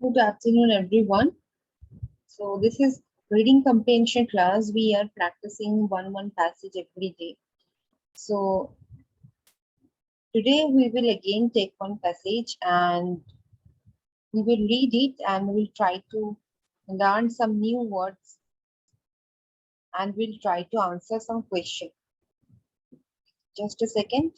Good afternoon, everyone. So this is reading comprehension class. We are practicing one passage every day. So today we will again take one passage and we will read it and we will try to learn some new words and we'll try to answer some question. Just a second.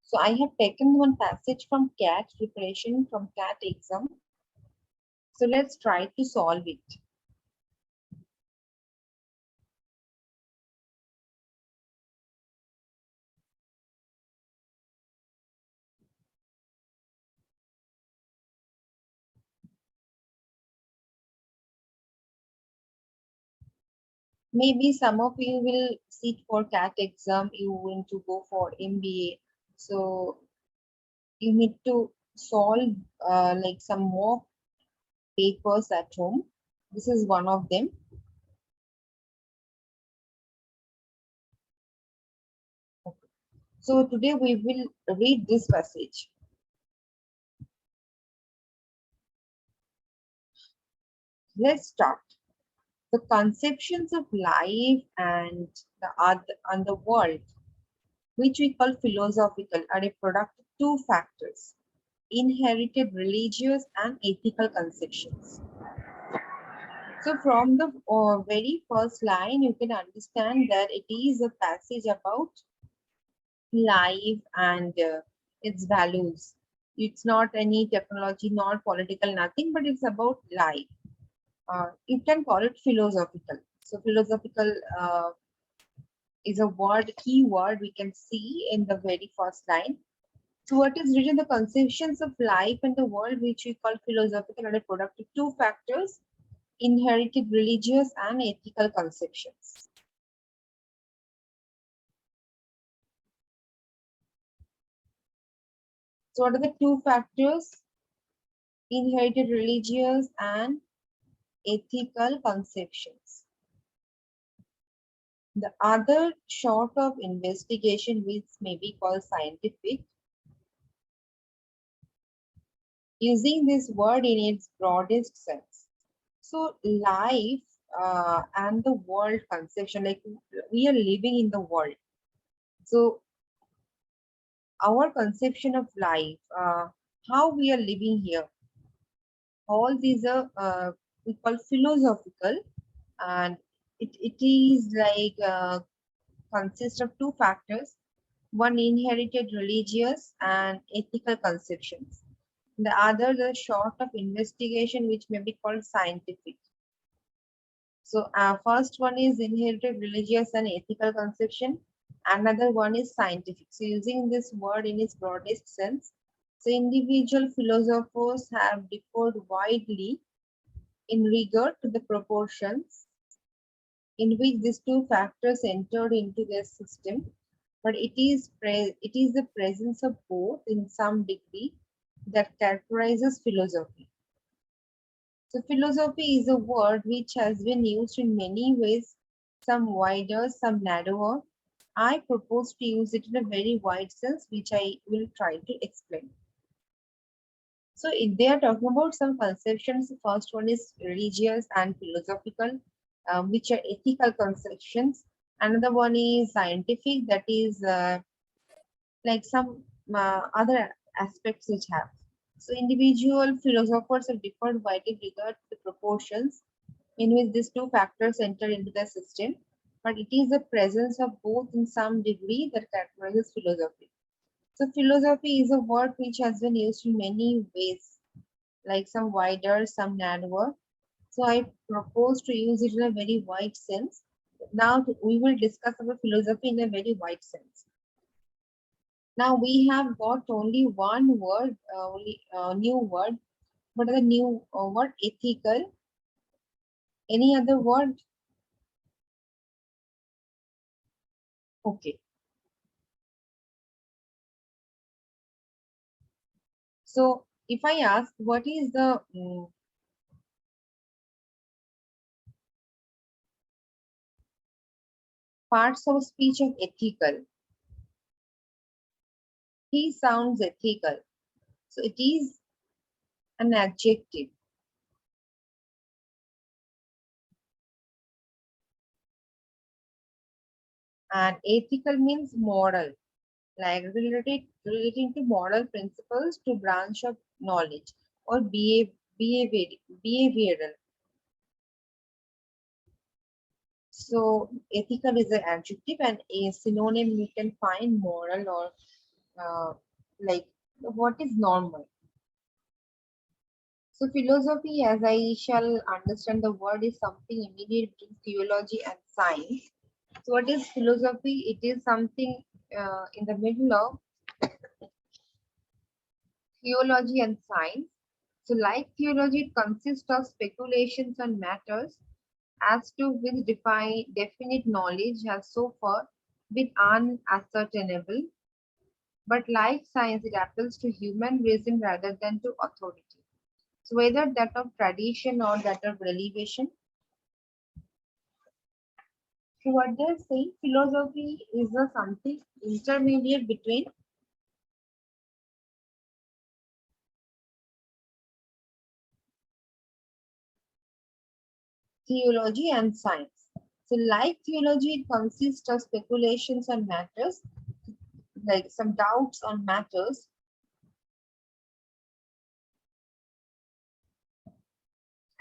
So I have taken one passage from CAT preparation from CAT exam. So let's try to solve it. Maybe some of you will sit for CAT exam, you want to go for MBA. So you need to solve like some more papers at home. This is one of them. So today we will read this passage. Let's start. The conceptions of life and the other and the world, which we call philosophical, are a product of two factors: inherited religious and ethical conceptions. So from the very first line, you can understand that it is a passage about life and its values. It's not any technology, not political, nothing, but it's about life. You can call it philosophical. So philosophical is a word, key word we can see in the very first line. So what is written, the conceptions of life and the world, which we call philosophical, are a product of two factors: inherited religious and ethical conceptions. So what are the two factors? Inherited religious and ethical conceptions. The other sort of investigation, which may be called scientific, using this word in its broadest sense. So life and the world conception, like we are living in the world. So our conception of life, how we are living here, all these are we call philosophical, and it is like consists of two factors: one inherited religious and ethical conceptions, the other the sort of investigation which may be called scientific. So first one is inherited religious and ethical conception, another one is scientific. So using this word in its broadest sense, so individual philosophers have differed widely in regard to the proportions in which these two factors entered into their system, but it is the presence of both in some degree that characterizes philosophy. So philosophy is a word which has been used in many ways, some wider, some narrower. I propose to use it in a very wide sense, which I will try to explain. So if they are talking about some conceptions, the first one is religious and philosophical, which are ethical conceptions. Another one is scientific, that is like some other aspects which have. So individual philosophers have differed widely regard to the proportions in which these two factors enter into the system, but it is the presence of both in some degree that characterizes philosophy. So philosophy is a word which has been used in many ways, like some wider, some narrower. So I propose to use it in a very wide sense. Now we will discuss about philosophy in a very wide sense. Now we have got only one word, only new word. What are the new word? Ethical. Any other word? Okay. So If I ask what is the parts of speech of ethical, he sounds ethical. So it is an adjective. And ethical means moral, like relating to moral principles to branch of knowledge or behavioral. So ethical is an adjective and a synonym you can find moral or like what is normal. So philosophy, as I shall understand the word, is something immediate between theology and science. So what is philosophy? It is something in the middle of theology and science. So like theology, it consists of speculations on matters as to which definite knowledge has so far been unascertainable. But like science, it appeals to human reason rather than to authority. So whether that of tradition or that of revelation. So what they're saying, philosophy is a something intermediate between theology and science. So like theology, it consists of speculations on matters, like some doubts on matters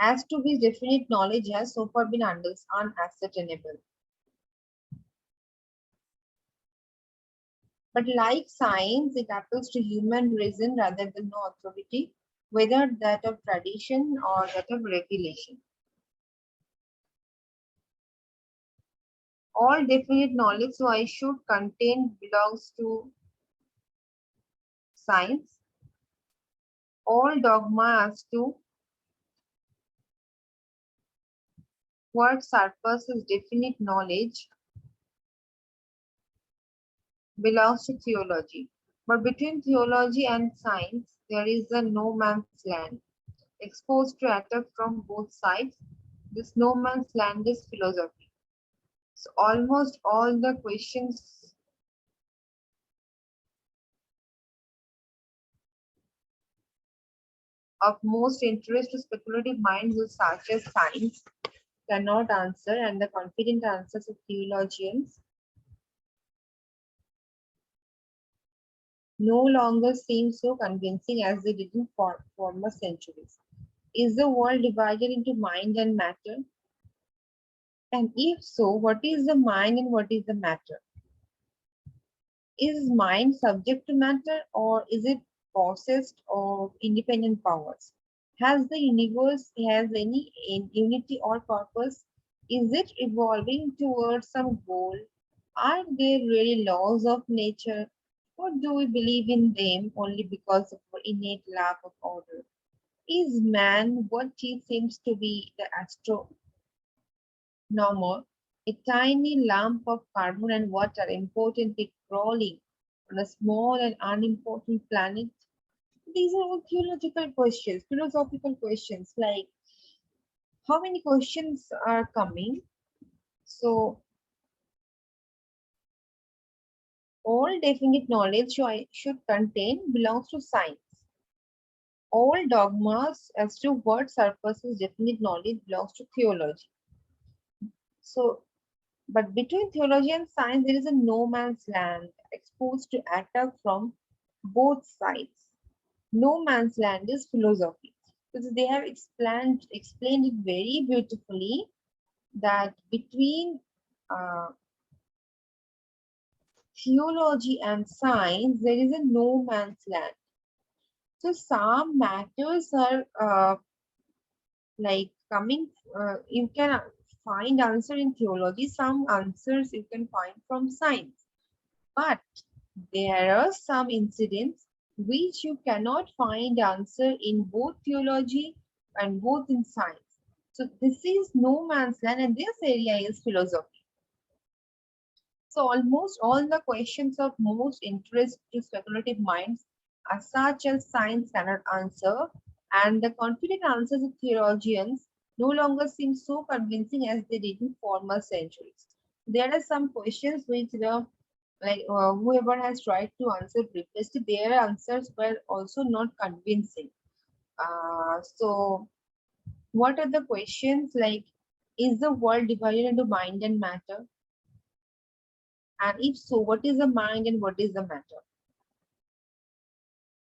as to which definite knowledge has so far been unascertainable. But like science, it appeals to human reason rather than no authority, whether that of tradition or that of regulation. All definite knowledge, so I should contain belongs to science. All dogma as to what surpasses definite knowledge belongs to theology. But between theology and science, there is a no man's land, exposed to attack from both sides. This no man's land is philosophy. So almost all the questions of most interest to speculative minds such as science cannot answer, and the confident answers of theologians no longer seem so convincing as they did in former centuries. Is the world divided into mind and matter? And if so, what is the mind and what is the matter? Is mind subject to matter or is it possessed of independent powers? Has the universe has any unity or purpose? Is it evolving towards some goal? Are there really laws of nature? Or do we believe in them only because of our innate lack of order? Is man what he seems to be, the astronomer, a tiny lump of carbon and water importantly crawling on a small and unimportant planet? These are all theological questions, philosophical questions, like how many questions are coming? So all definite knowledge should contain belongs to science. All dogmas as to what surpasses definite knowledge belongs to theology. So, but between theology and science, there is a no man's land exposed to attack from both sides. No man's land is philosophy. Because they have explained it very beautifully that between uh, theology and science, there is a no man's land. So some matters are like coming, you can find answer in theology, some answers you can find from science. But there are some incidents which you cannot find answer in both theology and both in science. So this is no man's land and this area is philosophy. So almost all the questions of most interest to speculative minds such as science cannot answer, and the confident answers of theologians no longer seem so convincing as they did in former centuries. There are some questions which the whoever has tried to answer previously, their answers were also not convincing. So, what are the questions like? Is the world divided into mind and matter? And if so, what is the mind and what is the matter?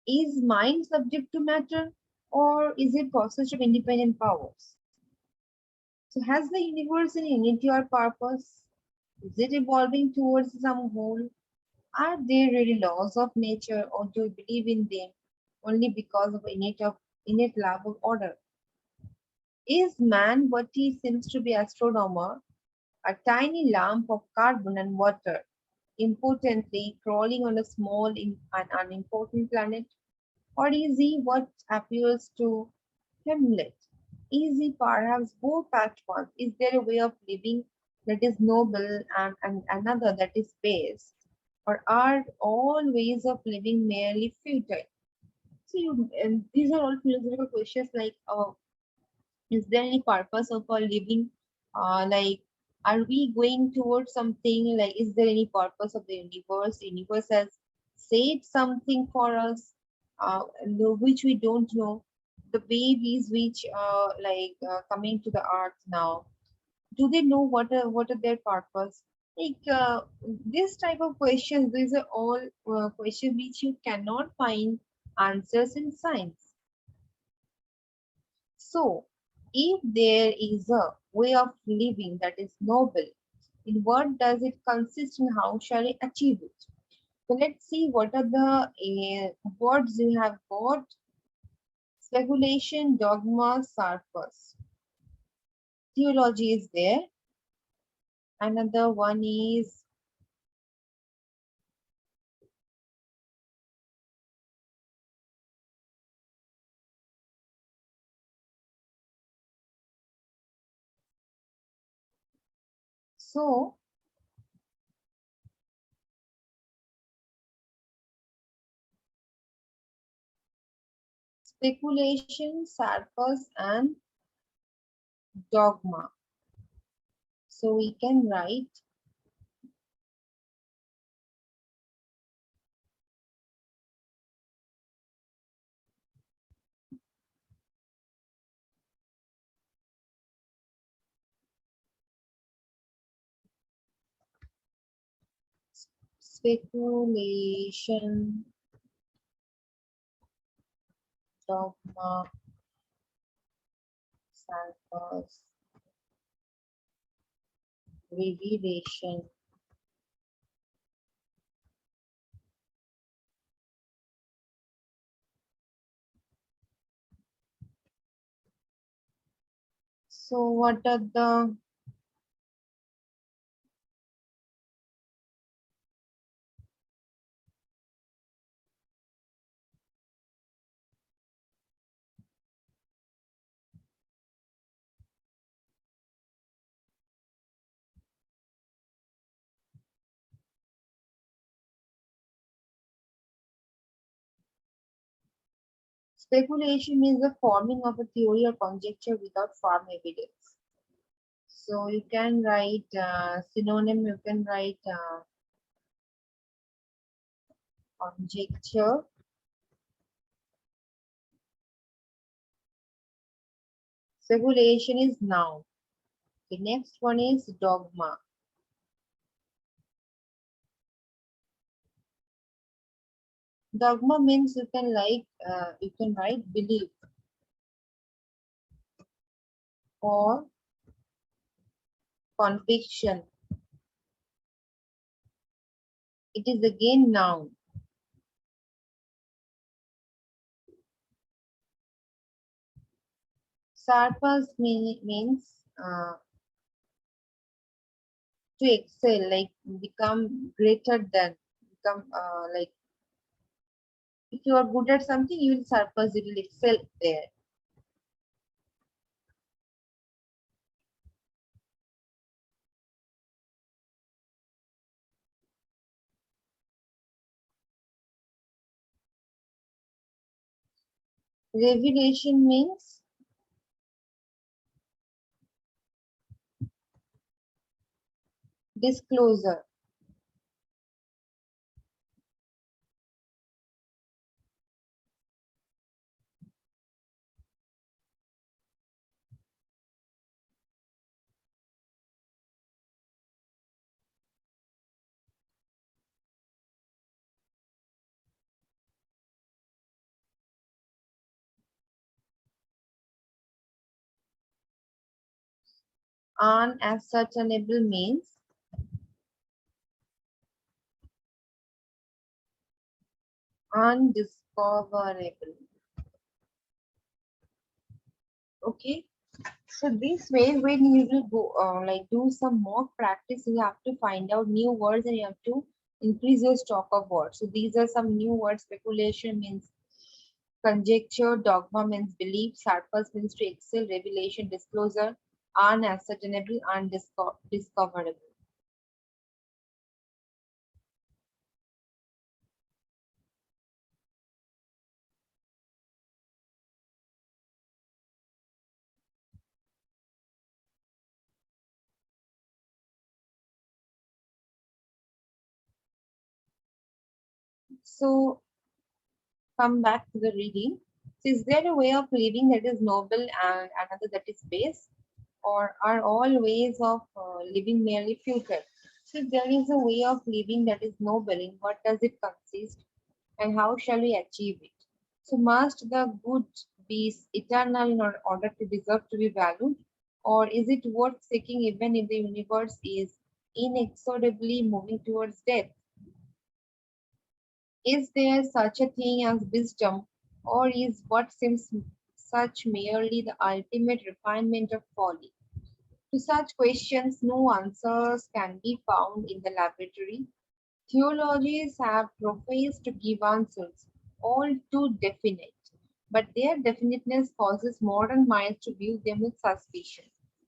Is mind subject to matter or is it possessed of independent powers? So has the universe an unity or purpose? Is it evolving towards some goal? Are there really laws of nature or do we believe in them only because of innate love of order? Is man what he seems to be astronomer, a tiny lump of carbon and water, impotently crawling on a small and unimportant planet? Or is he what appeals to Hamlet? Is he perhaps both at once? Is there a way of living that is noble and another that is base? Or are all ways of living merely futile? So and these are all philosophical questions like is there any purpose of our living? Like are we going towards something like is there any purpose of the universe? The universe has said something for us, which we don't know. The babies which coming to the earth now, do they know what are their purpose? Like this type of questions, these are all questions which you cannot find answers in science. So, if there is a way of living that is noble, in what does it consist and how shall it achieve it? So, let's see what are the words you have got. Speculation, dogma, surplus. Theology is there. Another one is so speculation, surplus, and dogma. So we can write speculation, dogma, surplus, revelation. So what are the speculation means the forming of a theory or conjecture without firm evidence. So you can write synonym, you can write conjecture. Speculation is noun. The next one is dogma. Dogma means you can write belief or conviction. It is again noun. Means to excel, like become greater than, become like if you are good at something, you will surpass, you will excel there. Revelation means disclosure. Unascertainable means undiscoverable. Okay. So this way, when you will go like do some mock practice, you have to find out new words and you have to increase your stock of words. So these are some new words. Speculation means conjecture, dogma means belief, surplus means to excel, revelation, disclosure, unascertainable, undiscoverable. So come back to the reading. So is there a way of living that is noble and another that is base? Or are all ways of living merely futile? So if there is a way of living that is noble, in what does it consist and how shall we achieve it? So must the good be eternal in order to deserve to be valued? Or is it worth seeking even if the universe is inexorably moving towards death? Is there such a thing as wisdom, or is what seems such merely the ultimate refinement of folly? To such questions, no answers can be found in the laboratory. Theologians have professed to give answers, all too definite, but their definiteness causes modern minds to view them with suspicion.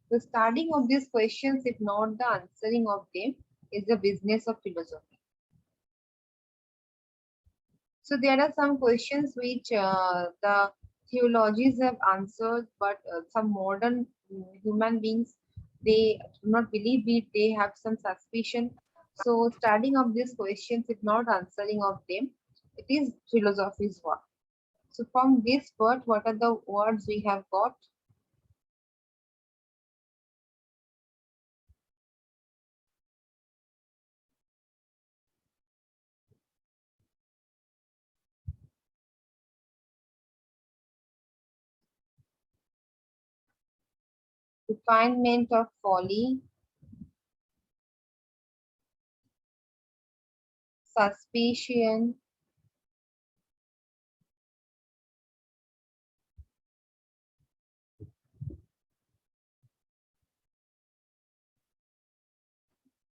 The studying of these questions, if not the answering of them, is the business of philosophy. So there are some questions which the theologians have answered, but some modern human beings they do not believe it. They have some suspicion. So studying of these questions, if not answering of them, it is philosophy's work. So from this word, what are the words we have got? Refinement of folly, suspicion,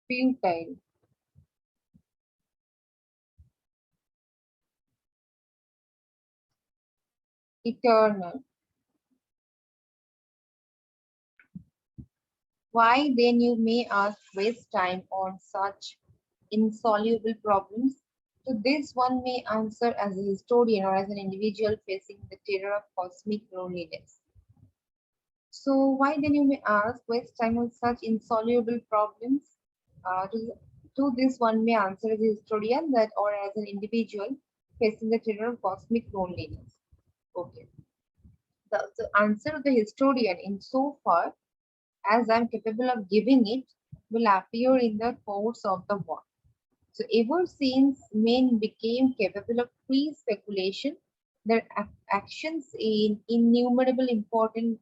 futile, eternal. Why then, you may ask, waste time on such insoluble problems? To this one may answer as a historian or as an individual facing the terror of cosmic loneliness. So why then, you may ask, waste time on such insoluble problems? To this one may answer as a historian that or as an individual facing the terror of cosmic loneliness. Okay. The answer of the historian in so far as I'm capable of giving it will appear in the course of the work. So ever since men became capable of free speculation, their actions in innumerable important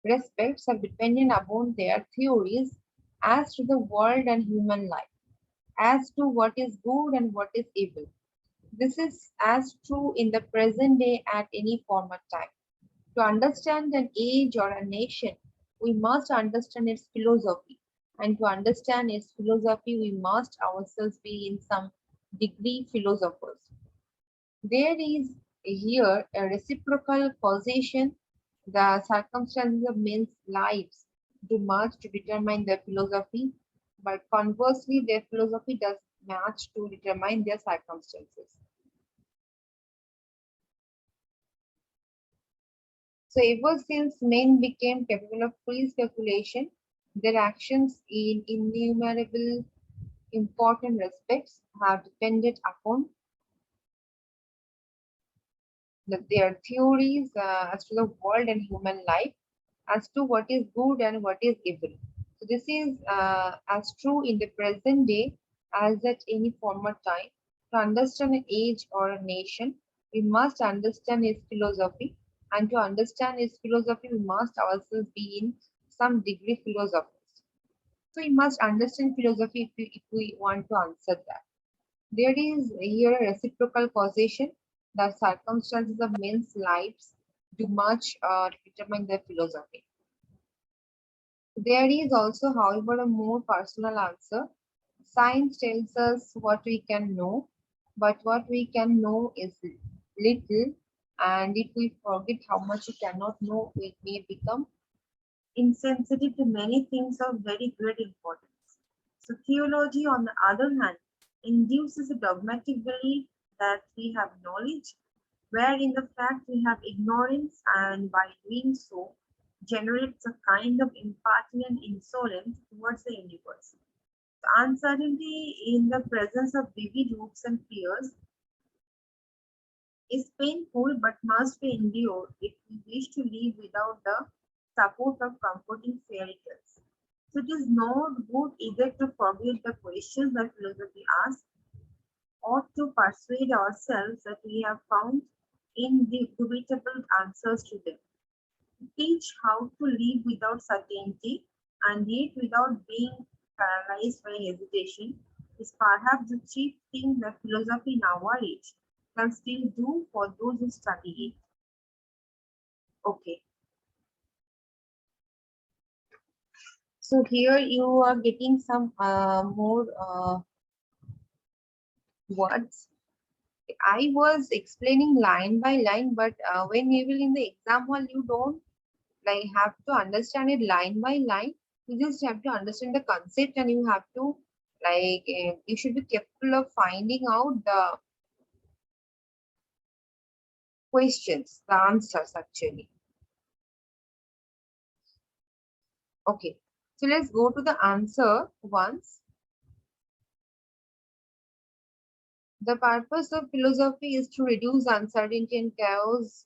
respects are dependent upon their theories as to the world and human life, as to what is good and what is evil. This is as true in the present day at any former time. To understand an age or a nation, we must understand its philosophy. And to understand its philosophy, we must ourselves be in some degree philosophers. There is here a reciprocal causation. The circumstances of men's lives do much to determine their philosophy, but conversely, their philosophy does much to determine their circumstances. So ever since men became capable of free speculation, their actions in innumerable important respects have depended upon their theories as to the world and human life, as to what is good and what is evil. So this is as true in the present day as at any former time. To understand an age or a nation, we must understand its philosophy, and to understand its philosophy, we must ourselves be in some degree philosophers. So we must understand philosophy if we want to answer that. There is here a reciprocal causation. The circumstances of men's lives do much to determine their philosophy. There is also, however, a more personal answer. Science tells us what we can know, but what we can know is little, and if we forget how much we cannot know, we may become insensitive to many things of very great importance. So, theology, on the other hand, induces a dogmatic belief that we have knowledge, where in the fact we have ignorance, and by doing so, generates a kind of impertinent insolence towards the universe. The uncertainty in the presence of vivid hopes and fears is painful but must be endured if we wish to live without the support of comforting fairy tales. So it is not good either to forget the questions that philosophy asks or to persuade ourselves that we have found indubitable answers to them. Teach how to live without certainty and yet without being paralyzed by hesitation is perhaps the chief thing that philosophy in our age can still do for those who study it. Okay, so here you are getting some more words. I was explaining line by line, but when you will in the exam hall, you don't like have to understand it line by line. You just have to understand the concept, and you have to you should be careful of finding out the questions, the answers actually. Okay, so let's go to the answer once. The purpose of philosophy is to reduce uncertainty and chaos,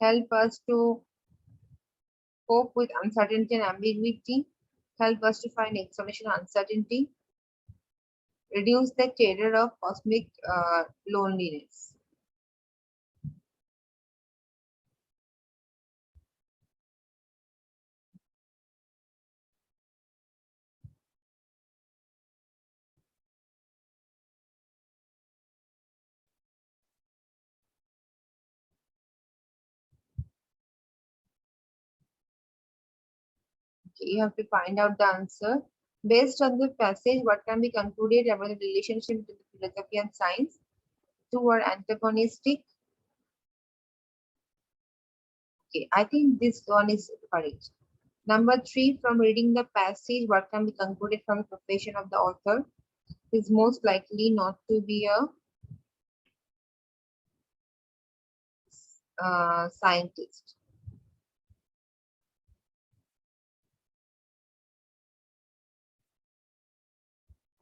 help us to cope with uncertainty and ambiguity, help us to find explanation of uncertainty, reduce the terror of cosmic loneliness. Okay, you have to find out the answer. Based on the passage, what can be concluded about the relationship between philosophy and science? Two are antagonistic. Okay, I think this one is correct. Number three, from reading the passage, what can be concluded from the profession of the author is most likely not to be a scientist.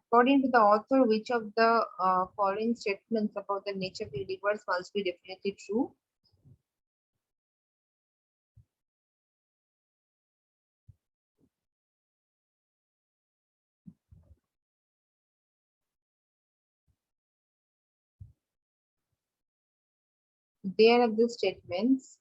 According to the author, which of the following statements about the nature of the universe must be definitely true? There are the statements.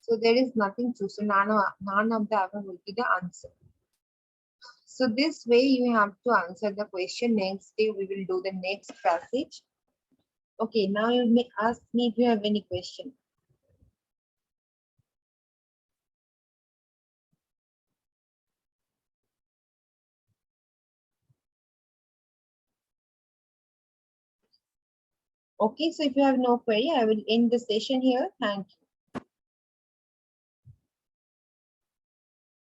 So there is nothing true. So none of the above will be the answer. So this way you have to answer the question. Next day we will do the next passage. Okay, now you may ask me if you have any question. Okay, so if you have no query, I will end the session here. Thank you.